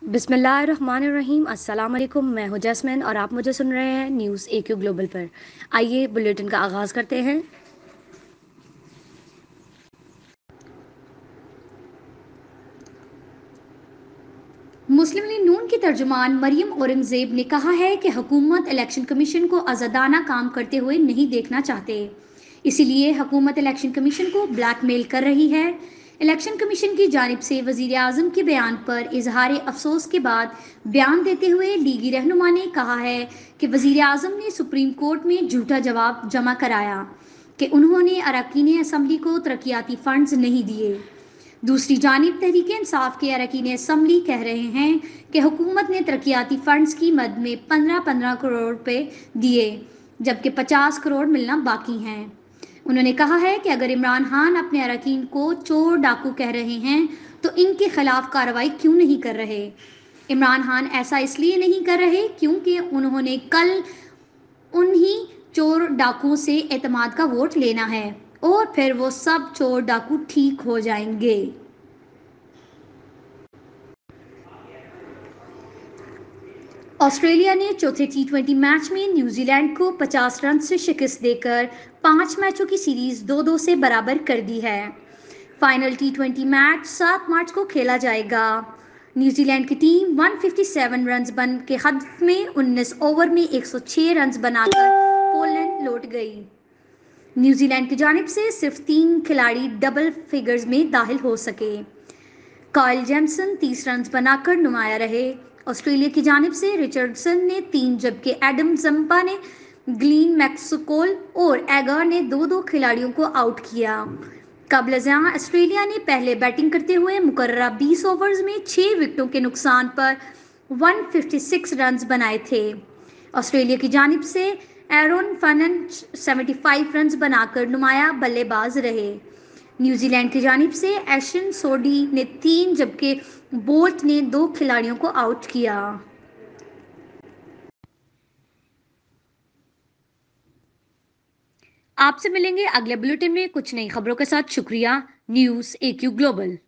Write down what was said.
बिस्मिल्लाहिर्रहमानिर्रहीम। अस्सलाम वालेकुम। मैं हूं जैस्मिन और आप मुझे सुन रहे हैं न्यूज़ AQ ग्लोबल पर। आइए बुलेटिन का आगाज़ करते हैं। मुस्लिम लीग नून की तर्जुमान मरियम औरंगज़ेब ने कहा है कि हुकूमत इलेक्शन कमीशन को आज़ादाना काम करते हुए नहीं देखना चाहते, इसीलिए हुकूमत इलेक्शन कमीशन को ब्लैकमेल कर रही है। इलेक्शन कमीशन की जानिब से वज़ीर आज़म के बयान पर इजहार अफसोस के बाद बयान देते हुए लीगी रहनुमा ने कहा है कि वज़ीर आज़म ने सुप्रीम कोर्ट में झूठा जवाब जमा कराया कि उन्होंने अरकान असम्बली को तरक्याती फंड्स नहीं दिए। दूसरी जानिब तहरीक इंसाफ के अरकान असम्बली कह रहे हैं कि हुकूमत ने तरक्याती फंड्स की मद में 15-15 करोड़ रुपए दिए, जबकि 50 करोड़ मिलना बाकी हैं। उन्होंने कहा है कि अगर इमरान खान अपने अरकान को चोर डाकू कह रहे हैं तो इनके खिलाफ कार्रवाई क्यों नहीं कर रहे। इमरान खान ऐसा इसलिए नहीं कर रहे क्योंकि उन्होंने कल उन्हीं चोर डाकुओं से एतमाद का वोट लेना है और फिर वो सब चोर डाकू ठीक हो जाएंगे। ऑस्ट्रेलिया ने चौथे T20 मैच में न्यूजीलैंड को 50 रन से शिकस्त देकर 5 मैचों की सीरीज 2-2 से बराबर कर दी है। फाइनल T20 मैच 7 मार्च को खेला जाएगा। न्यूजीलैंड की टीम 157 रन्स बन के हदफ में 19 ओवर में 106 रन्स बनाकर पोलैंड लौट गई। न्यूजीलैंड की जानिब से सिर्फ 3 खिलाड़ी डबल फिगर्स में दाखिल हो सके। काइल जेमसन 30 रन्स बनाकर नुमाया रहे। ऑस्ट्रेलिया की जानिब से रिचर्डसन ने 3 जबकि एडम जंपा ने ग्लीन मैक्सकोल और एगार ने 2-2 खिलाड़ियों को आउट किया। कबल-ए-जहां ऑस्ट्रेलिया ने पहले बैटिंग करते हुए मुकर्ररा 20 ओवर्स में 6 विकेटों के नुकसान पर 156 रन्स बनाए थे। ऑस्ट्रेलिया की जानिब से एरोन फर्नांड 75 रन्स बनाकर नुमाया बल्लेबाज रहे। न्यूजीलैंड की जानिब से एशन सोडी ने 3 जबकि बोल्ट ने 2 खिलाड़ियों को आउट किया। आपसे मिलेंगे अगले बुलेटिन में कुछ नई खबरों के साथ। शुक्रिया। News AQ global.